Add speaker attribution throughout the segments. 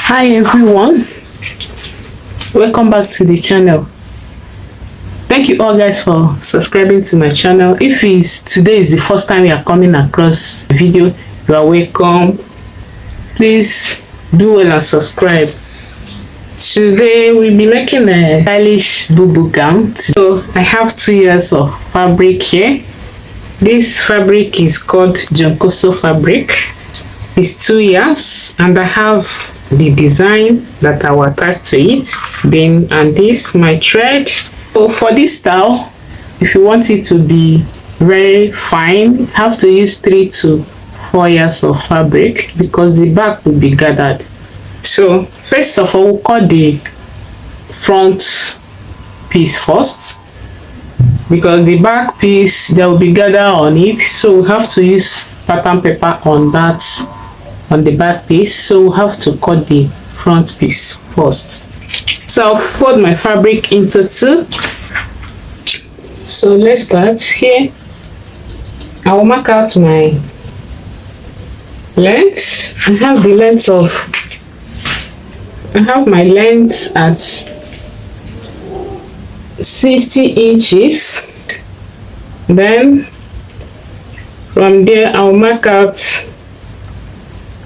Speaker 1: Hi everyone, welcome back to the channel. Thank you all guys for subscribing to my channel. If today is the first time you are coming across the video, you are welcome. Please do well and subscribe. Today we'll be making a stylish Bubu gown. So I have 2 years of fabric here. This fabric is called Jonkoso fabric. It's 2 years and I have the design that I will attach to it. Then and this my thread. So for this style, if you want it to be very fine, you have to use 3 to 4 years of fabric because the back will be gathered. So first of all, we'll cut the front piece first because the back piece there will be gather on it, so we have to use pattern paper on that, on the back piece. So we'll have to cut the front piece first. So I'll fold my fabric into 2. So let's start here. I will mark out my length. I have my length at 60 inches. Then from there I'll mark out,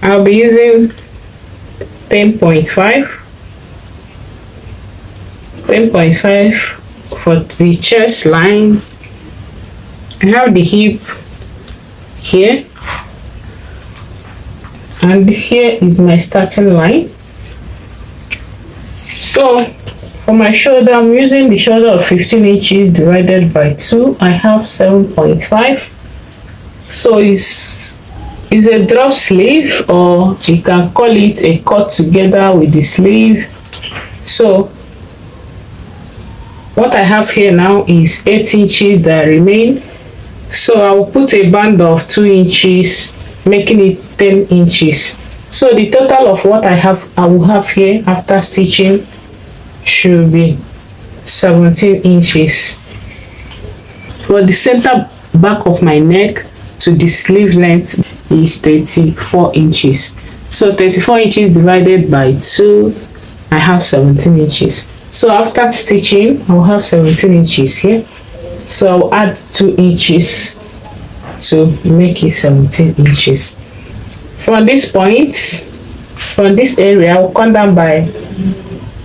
Speaker 1: I'll be using 10.5 for the chest line. I have the hip here, and here is my starting line. So for my shoulder, I'm using the shoulder of 15 inches divided by 2. I have 7.5. So it's a drop sleeve, or you can call it a cut together with the sleeve. So what I have here now is 8 inches that remain. So I will put a band of 2 inches, making it 10 inches. So the total of what I will have here after stitching should be 17 inches. For the center back of my neck to the sleeve length is 34 inches. So 34 inches divided by 2, I have 17 inches. So after stitching, I'll have 17 inches here. So I'll add 2 inches to make it 17 inches. From this point, from this area, I'll come down by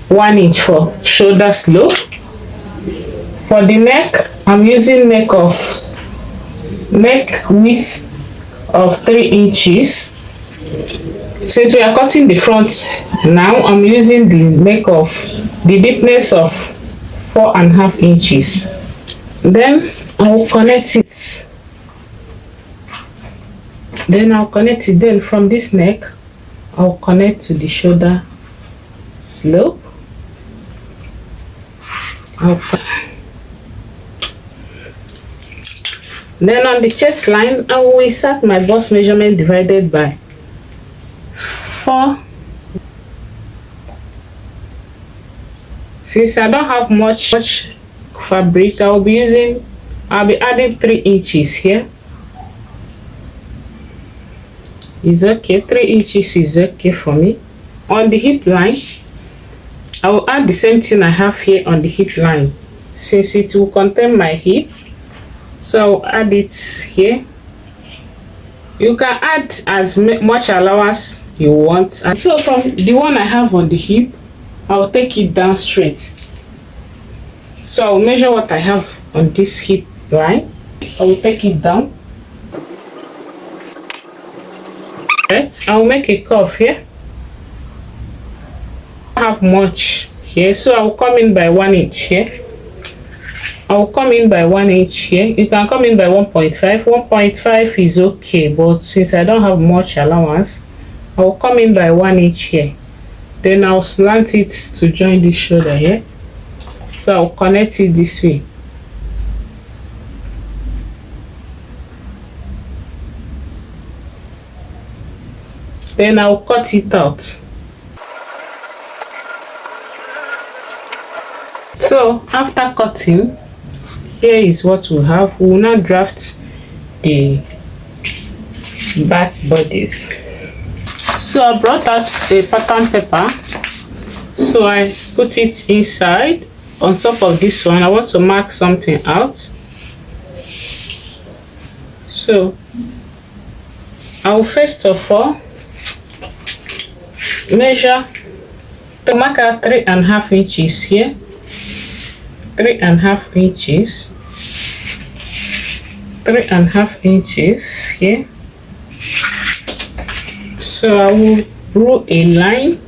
Speaker 1: 1 inch for shoulder slope. For the neck, I'm using neck width of 3 inches. Since we are cutting the front now, I'm using the deepness of 4.5 inches. Then I will connect it. Then from this neck, I'll connect to the shoulder slope. Then on the chest line, I will insert my bust measurement divided by 4. Since I don't have much fabric, I'll be adding 3 inches here. Is okay, 3 inches is okay for me. On the hip line, I will add the same thing I have here on the hip line, since it will contain my hip. So I'll add it here. You can add as much allowance you want. And so from the one I have on the hip, I'll take it down straight. So I'll measure what I have on this hip line. I will take it down. Right, I'll make a curve here. I have much here, so I'll come in by 1 inch here. I'll come in by 1 inch here. You can come in by 1.5. 1.5 is okay, but since I don't have much allowance, I'll come in by 1 inch here. Then I'll slant it to join this shoulder here. So I'll connect it this way. Then I'll cut it out. So after cutting, here is what we have. We will now draft the back bodies. So I brought out a pattern paper, so I put it inside on top of this one. I want to mark something out, so I will first of all measure to mark out 3.5 inches here, 3.5 inches, 3.5 inches here. So I will draw a line.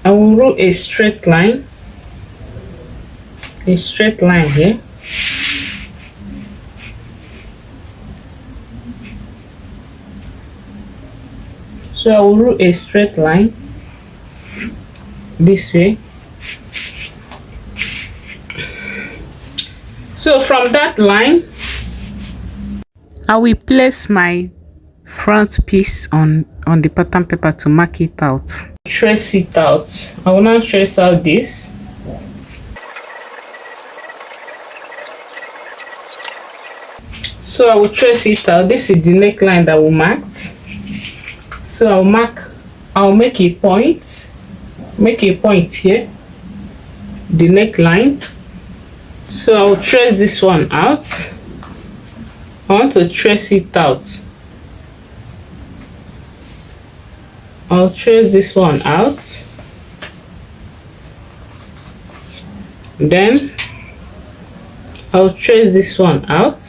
Speaker 1: I will draw a straight line here. So I will draw a straight line this way. So from that line, I will place my front piece on the pattern paper to mark it out. Trace it out. I will now trace out this. So I will trace it out. This is the neckline that we marked. So I'll make a point. Make a point here. The neckline. So I'll trace this one out. I want to trace it out. I'll trace this one out. Then I'll trace this one out.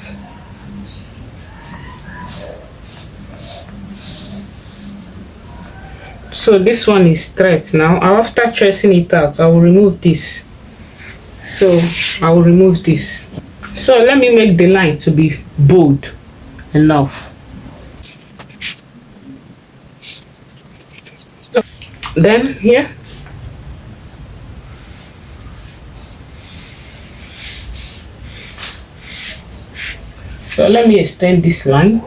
Speaker 1: So this one is straight now. After tracing it out, I will remove this. So I will remove this. So let me make the line to be bold enough. So then here, so let me extend this line.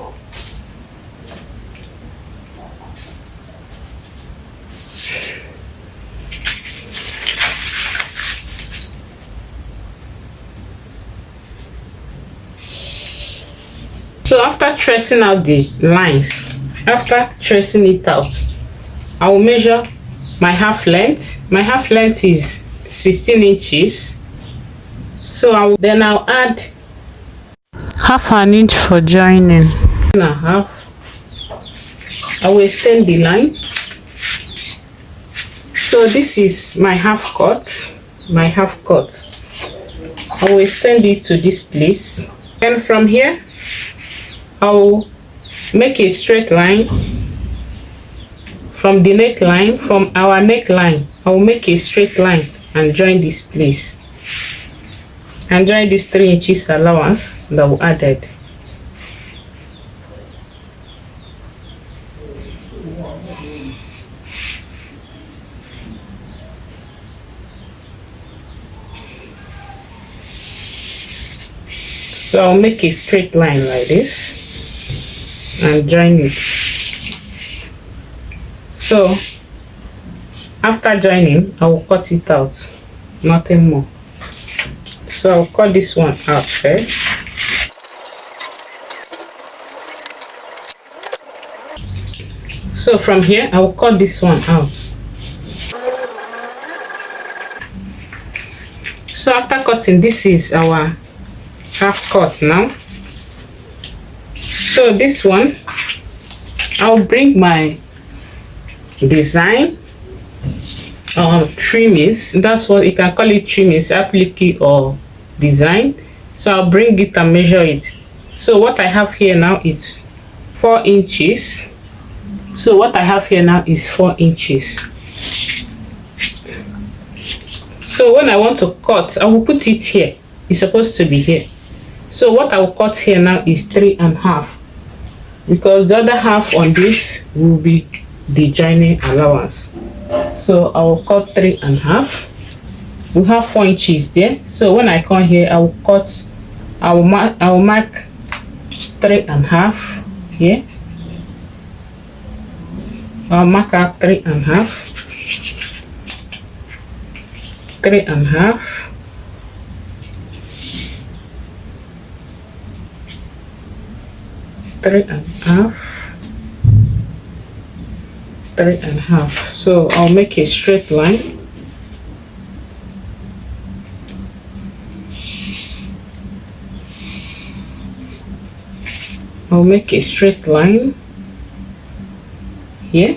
Speaker 1: So after tracing out the lines, after tracing it out, I will measure my half length. My half length is 16 inches. So I'll add half an inch for joining. And a half. I will extend the line. So this is my half cut. My half cut. I will extend it to this place. And from here, I will make a straight line from the neckline, from our neckline. I will make a straight line and join this place. And join this 3 inches allowance that we added. So I'll make a straight line like this and join it. So after joining, I will cut it out, nothing more. So I'll cut this one out first. So from here, I will cut this one out. So after cutting, this is our half cut now. So this one, I'll bring my design trimmings. That's what you can call it, trimmings, applique or design. So I'll bring it and measure it. So what I have here now is 4 inches. So what I have here now is 4 inches. So when I want to cut, I will put it here. It's supposed to be here. So what I will cut here now is 3.5, because the other half on this will be the joining allowance. So I will cut 3.5. We have 4 inches there. So when I come here, I will mark 3.5 here. I'll mark out 3.5, 3.5. 3.5, 3.5. So I'll make a straight line. I'll make a straight line here.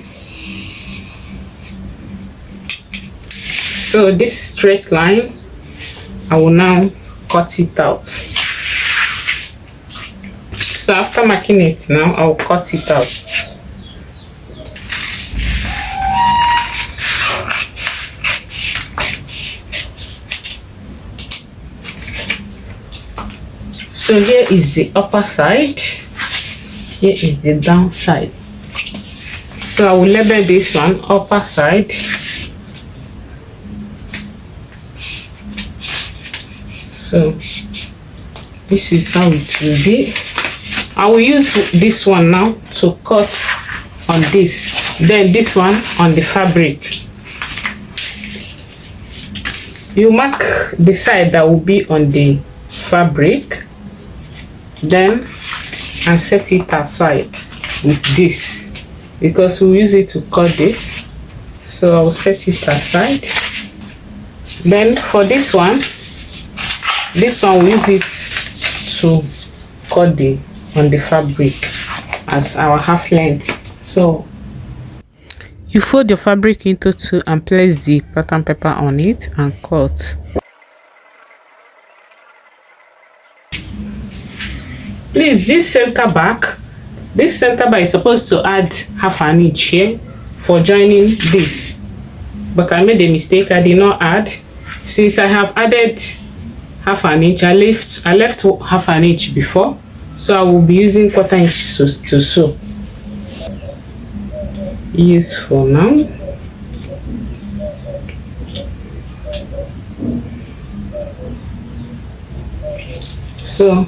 Speaker 1: So this straight line, I will now cut it out. So after marking it now, I'll cut it out. So here is the upper side, here is the down side. So I will label this one upper side. So this is how it will be. I will use this one now to cut on this, then this one on the fabric. You mark the side that will be on the fabric, then and set it aside with this, because we'll use it to cut this. So I'll set it aside. Then for this one we'll use it to cut the on the fabric as our half length. So you fold your fabric into two and place the pattern paper on it and cut. Please, this center back is supposed to add half an inch here for joining this, but I made a mistake. I did not add. Since I have added half an inch, I left half an inch before, so I will be using 1/4 inch to sew. Useful now. So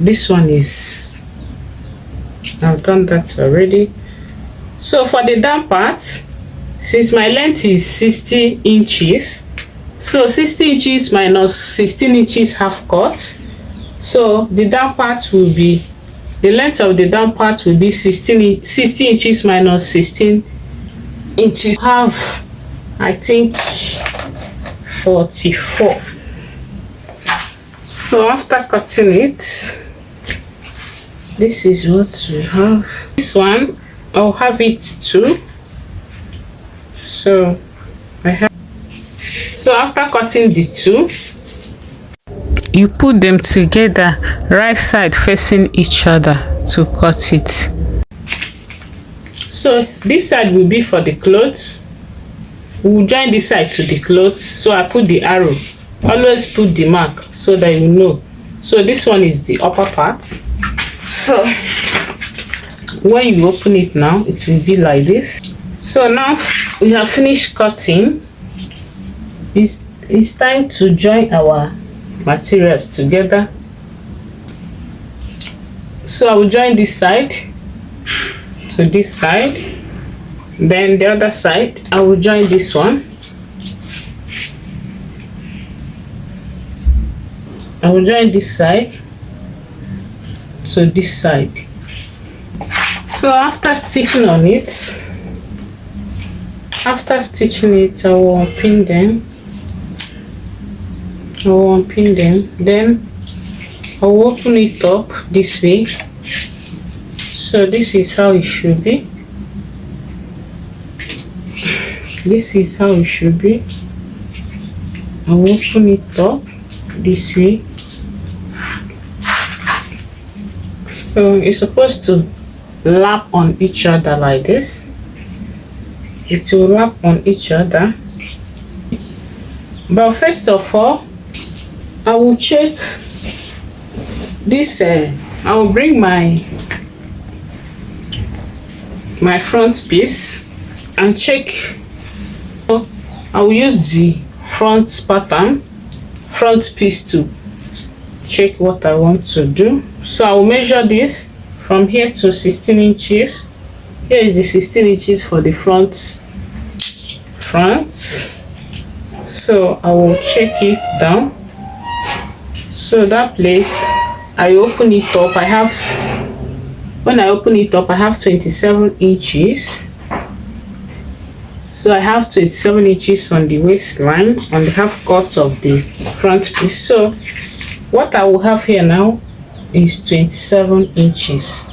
Speaker 1: this one is, I've done that already. So for the down part, since my length is 60 inches, so 60 inches minus 16 inches half cut, so the down part will be, the length of the down part will be 60 inches minus 16 inches, have I think 44. So after cutting it, this is what we have. This one I'll have it too. So I have, so after cutting the two, you put them together, right side facing each other to cut it. So this side will be for the clothes. We'll join this side to the clothes. So I put the arrow. Always put the mark so that you know. So this one is the upper part. So when you open it now, it will be like this. So now we have finished cutting. It's time to join our materials together. So I will join this side to this side, then the other side I will join this one. I will join this side to this side. So after stitching on it, I will unpin them. Then I will open it up this way. So this is how it should be. I will open it up this way. So it's supposed to lap on each other like this. It will lap on each other. But first of all, I will check this. I will bring my front piece and check. So I will use the front piece to check what I want to do. So I will measure this from here to 16 inches. Here is the 16 inches for the front. So I will check it down. So that place, I open it up. I have When I open it up, I have 27 inches. So I have 27 inches on the waistline, on the half cut of the front piece. So what I will have here now is 27 inches.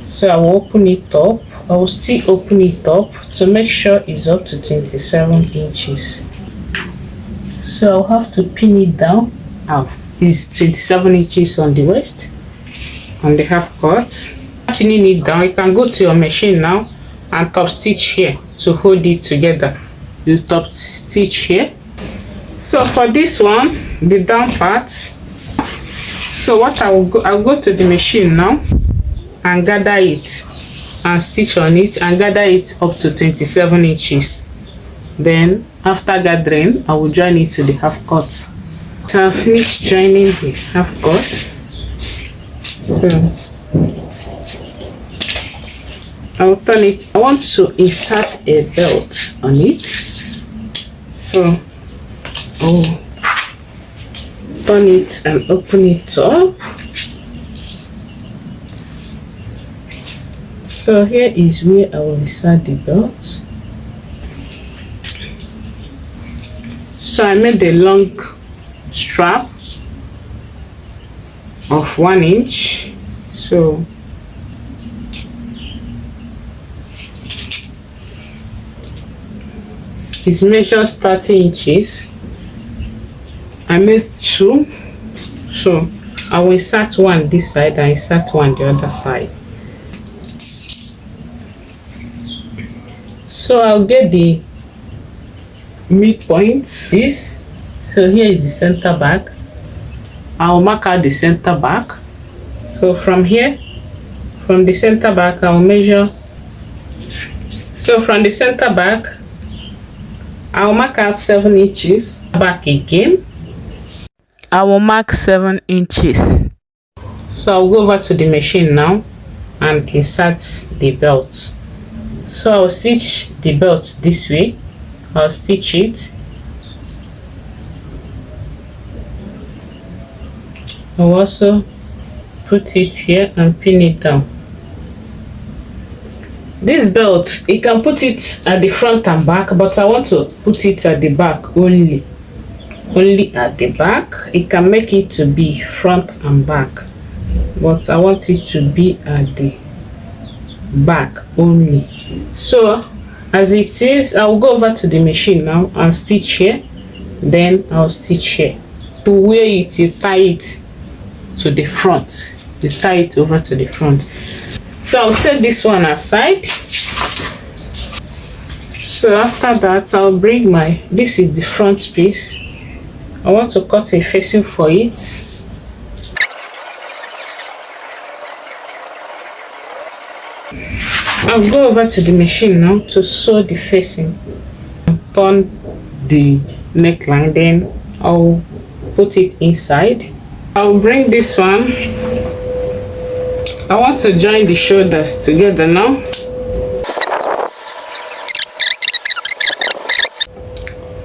Speaker 1: So I will open it up. I will still open it up to make sure it's up to 27 inches. So I'll have to pin it down. It's 27 inches on the waist, on the half cut. Pinning it down, you can go to your machine now and top stitch here to hold it together. You top stitch here. So for this one, the down part, so what I'll go to the machine now and gather it and stitch on it and gather it up to 27 inches. Then after gathering, I will join it to the half cut. So I've finished joining the half cut. So I'll turn it. I want to insert a belt on it. So I'll turn it and open it up. So here is where I will insert the belt. So I made a long strap of 1 inch. So it measures 30 inches. I made 2. So I will insert one this side and insert one the other side. So I'll get the midpoint. This. So here is the center back. I'll mark out the center back. So from here, from the center back, I'll measure. So from the center back, I'll mark out 7 inches. Back again, I will mark 7 inches. So I'll go over to the machine now and insert the belt. So I'll stitch the belt this way. I'll stitch it. I'll also put it here and pin it down. This belt, you can put it at the front and back, but I want to put it at the back only at the back. You can make it to be front and back, but I want it to be at the back only. So as it is, I'll go over to the machine now and stitch here. Then I'll stitch here. To where it, you tie it to the front. You tie it over to the front. So I'll set this one aside. So after that, I'll bring my, this is the front piece. I want to cut a facing for it. I'll go over to the machine now to sew the facing. Turn the neckline, then I'll put it inside. I'll bring this one. I want to join the shoulders together now.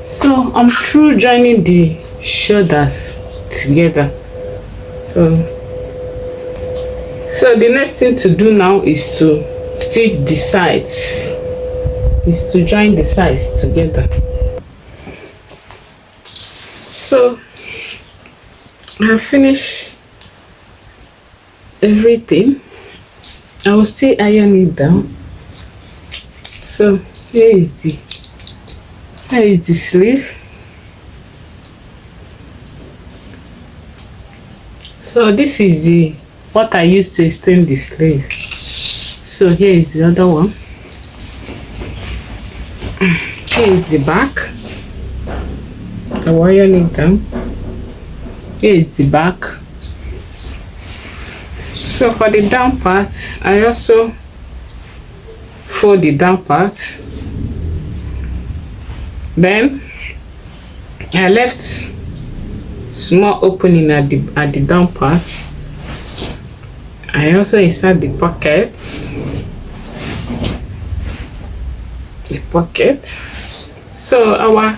Speaker 1: So I'm through joining the shoulders together. So the next thing to do now is to stitch the sides, is to join the sides together. So I have finished everything. I will still iron it down. So here is the sleeve. So this is the what I used to extend the sleeve. So here is the other one. Here is the back. I will iron it down. Here is the back. So for the down part, I also fold the down part. Then I left small opening at the down part. I also insert the pockets. The pocket. So our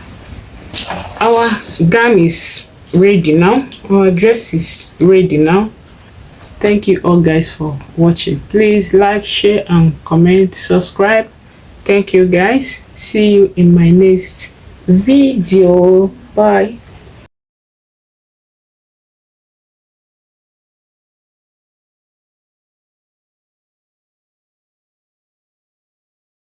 Speaker 1: gown is ready now. Our dress is ready now. Thank you all guys for watching. Please like, share and comment, subscribe. Thank you guys. See you in my next video. Bye.